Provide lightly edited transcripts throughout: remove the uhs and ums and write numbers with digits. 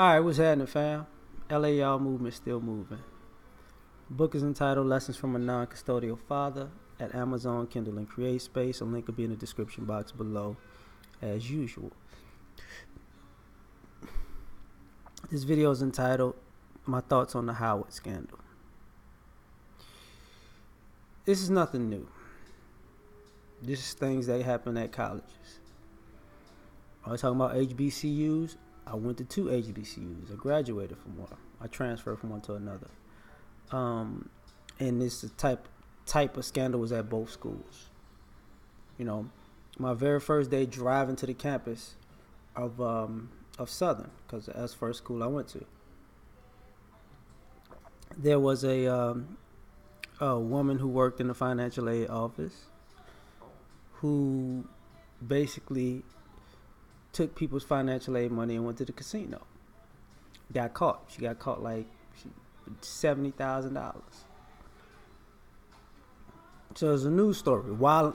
All right, what's happening, fam? L.A.R. movement still moving. Book is entitled Lessons from a Non-Custodial Father at Amazon, Kindle, and Create Space. A link will be in the description box below, as usual. This video is entitled My Thoughts on the Howard Scandal. This is nothing new. This is things that happen at colleges. I was talking about HBCUs. I went to 2 HBCUs. I graduated from one. I transferred from one to another. And this type of scandal was at both schools. You know, my very first day driving to the campus of Southern, because that's the first school I went to. There was a woman who worked in the financial aid office who basically took people's financial aid money and went to the casino. Got caught. She got caught like $70,000. So it's a news story. While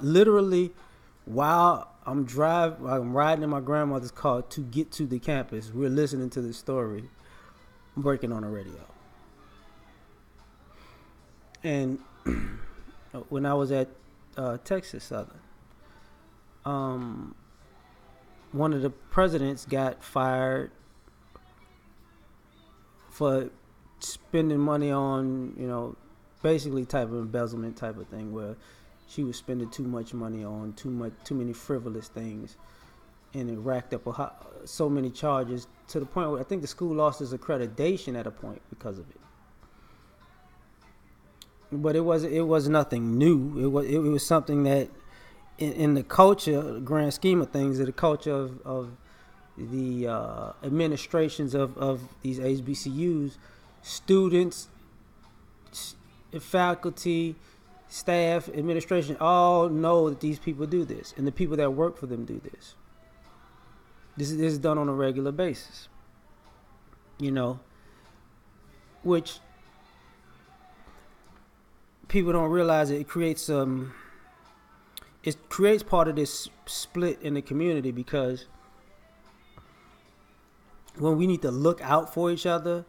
I'm riding in my grandmother's car to get to the campus, we're listening to this story breaking on the radio. And when I was at Texas Southern, one of the presidents got fired for spending money on, basically type of embezzlement type of thing, where she was spending too much money on too many frivolous things, and it racked up so many charges to the point where I think the school lost its accreditation at a point because of it. But it was nothing new. It was something that in the culture, grand scheme of things, the culture of the administrations of these HBCUs, students, faculty, staff, administration, all know that these people do this, and the people that work for them do this. This is done on a regular basis, which people don't realize. It creates part of this split in the community, because when we need to look out for each other,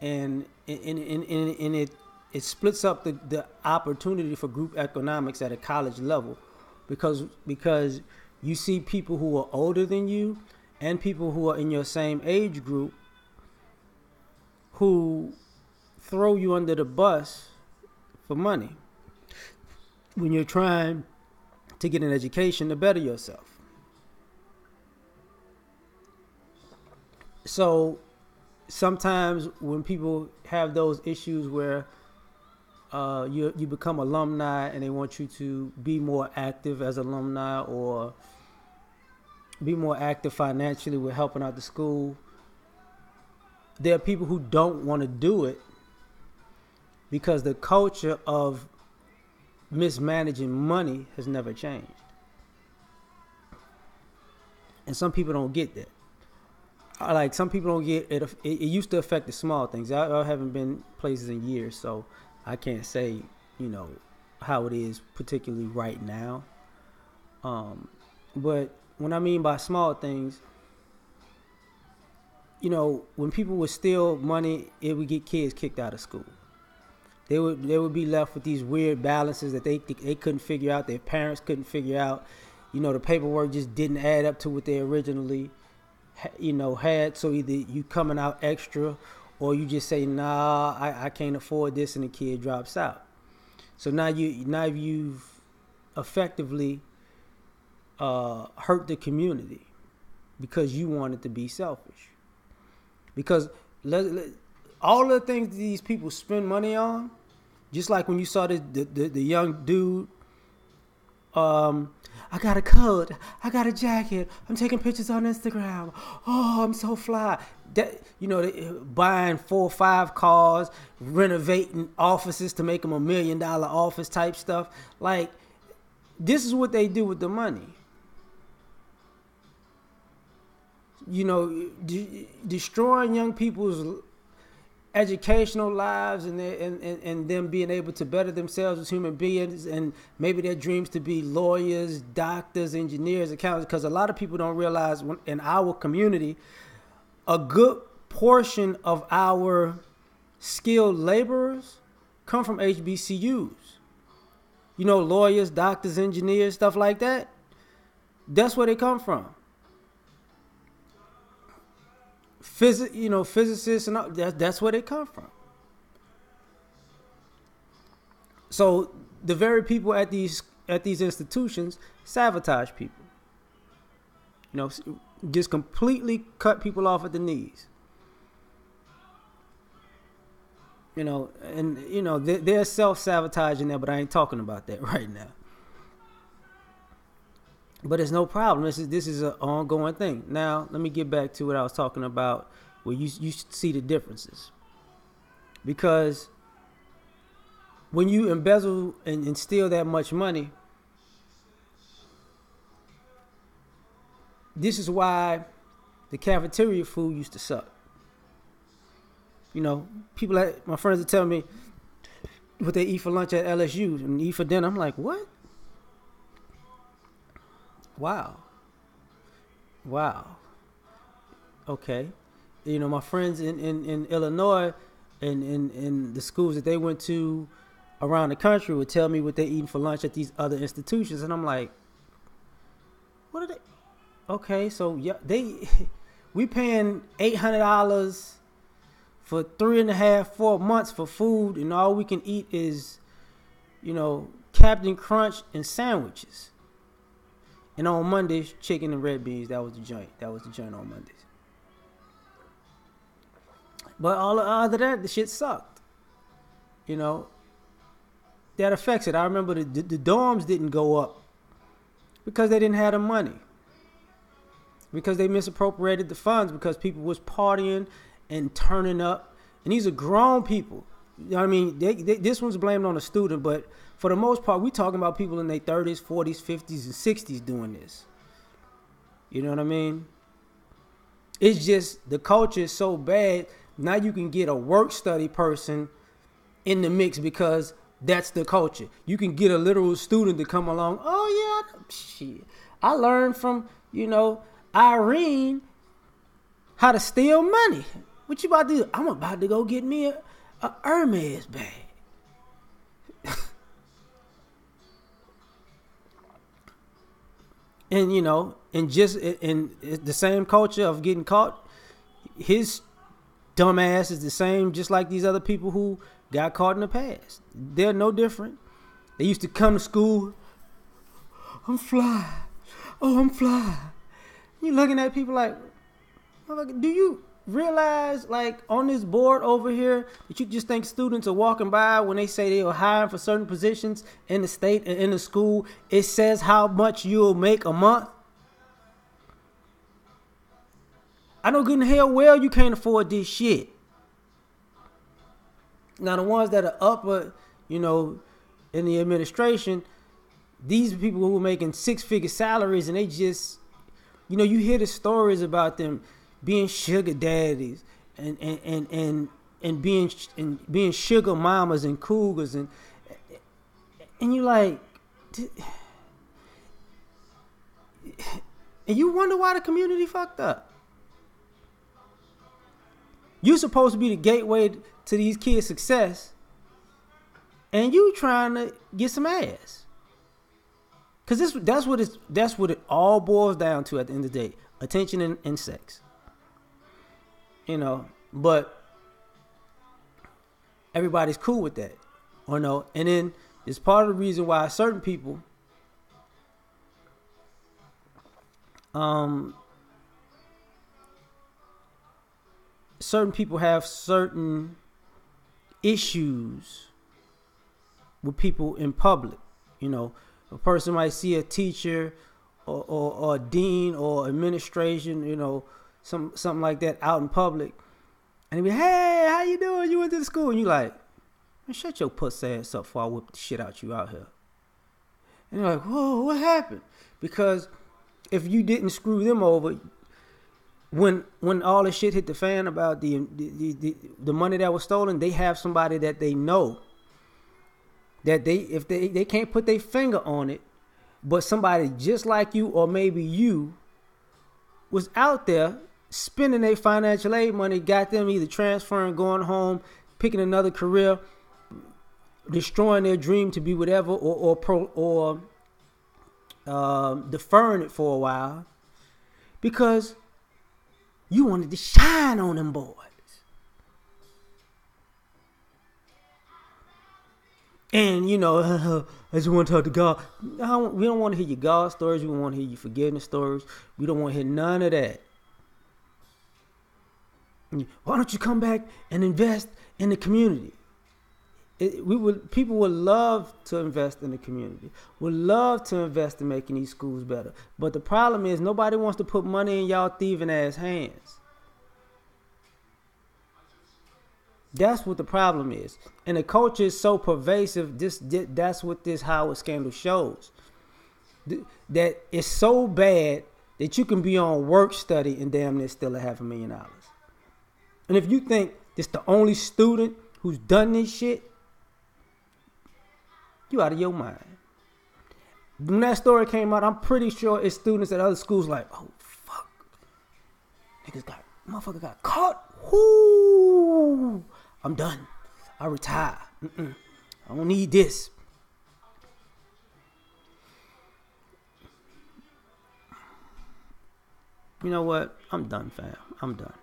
and it splits up the opportunity for group economics at a college level, because you see people who are older than you and people who are in your same age group who throw you under the bus for money when you're trying to get an education to better yourself. So sometimes when people have those issues where you become alumni and they want you to be more active as alumni, or be more active financially with helping out the school, there are people who don't want to do it because the culture of mismanaging money has never changed. And some people don't get that. Like, some people don't get it. It used to affect the small things. I haven't been places in years, so I can't say, how it is particularly right now. But when I mean by small things, when people would steal money, it would get kids kicked out of school. They would be left with these weird balances that they couldn't figure out. Their parents couldn't figure out. The paperwork just didn't add up to what they originally, had. So either you coming out extra, or you just say, nah, I can't afford this, and the kid drops out. So now you've effectively hurt the community because you wanted to be selfish. Because all the things that these people spend money on, just like when you saw the young dude, I got a coat, I got a jacket, I'm taking pictures on Instagram, oh, I'm so fly. That, buying 4 or 5 cars, renovating offices to make them $1 million office type stuff. Like, this is what they do with the money. Destroying young people's educational lives and them being able to better themselves as human beings, and maybe their dreams to be lawyers, doctors, engineers, accountants. Because a lot of people don't realize in our community, a good portion of our skilled laborers come from HBCUs. You know, lawyers, doctors, engineers, stuff like that. That's where they come from. Physicists and all, that's where they come from. So the very people at these institutions sabotage people. You know, just completely cut people off at the knees. You know, and you know they're self-sabotaging there, but I ain't talking about that right now. But it's no problem. This is an ongoing thing. Now, let me get back to what I was talking about, where you see the differences. Because when you embezzle and steal that much money, this is why the cafeteria food used to suck. You know, my friends would tell me what they eat for lunch at LSU and eat for dinner. I'm like, what? Wow. Okay. You know, my friends in Illinois and in the schools that they went to around the country would tell me what they eating for lunch at these other institutions. And I'm like, what are they? Okay, so yeah, we paying $800 for 3.5-4 months for food, and all we can eat is, you know, Captain Crunch and sandwiches. And on Mondays, chicken and red beans. That was the joint. On Mondays. But all other than that, the shit sucked. You know, that affects it. I remember the dorms didn't go up because they didn't have the money. Because they misappropriated the funds, because people was partying and turning up. And these are grown people. You know what I mean? This one's blamed on the student, but for the most part, we talking about people in their 30s, 40s, 50s, and 60s doing this. You know what I mean? It's just the culture is so bad. Now you can get a work study person in the mix because that's the culture. You can get a literal student to come along. Oh, yeah, shit. I learned from, you know, Irene how to steal money. What you about to do? I'm about to go get me a Hermes bag. And, you know, and just in the same culture of getting caught, his dumb ass is the same, just like these other people who got caught in the past. They're no different. They used to come to school. I'm fly. Oh, I'm fly. You looking at people like, do you realize, like, on this board over here, that you just think students are walking by when they say they are hiring for certain positions in the state and in the school, it says how much you'll make a month? I know good and hell well you can't afford this shit. Now, the ones that are upper, you know, in the administration, these are people who are making 6-figure salaries, and they just, you know, you hear the stories about them being sugar daddies and being sugar mamas and cougars, and you like, and you wonder why the community fucked up. You're supposed to be the gateway to these kids' success, and you trying to get some ass. Cause that's what it all boils down to at the end of the day: attention and sex. You know, but everybody's cool with that, or no? And then it's part of the reason why certain people, have certain issues with people in public. You know, a person might see a teacher or a dean or administration, you know, something like that out in public, and they be, hey, how you doing? You went to the school, and you like, man, shut your puss ass up before I whip the shit out you out here. And you're like, whoa, what happened? Because if you didn't screw them over, when all the shit hit the fan about the money that was stolen, they have somebody that they know that if they can't put their finger on it, but somebody just like you or maybe you was out there spending their financial aid money got them either transferring, going home, picking another career, destroying their dream to be whatever, or deferring it for a while because you wanted to shine on them boys. And, you know, I just want to talk to God. No, we don't want to hear your God stories. We don't want to hear your forgiveness stories. We don't want to hear none of that. Why don't you come back and invest in the community? People would love to invest in the community. Would love to invest in making these schools better. But the problem is nobody wants to put money in y'all thieving ass hands. That's what the problem is. And the culture is so pervasive. That's what this Howard scandal shows. That it's so bad that you can be on work study and damn near still $500,000. And if you think this the only student who's done this shit, you out of your mind. When that story came out, I'm pretty sure it's students at other schools like, oh fuck, motherfucker got caught. Whoo! I'm done. I retire. I don't need this. You know what? I'm done, fam. I'm done.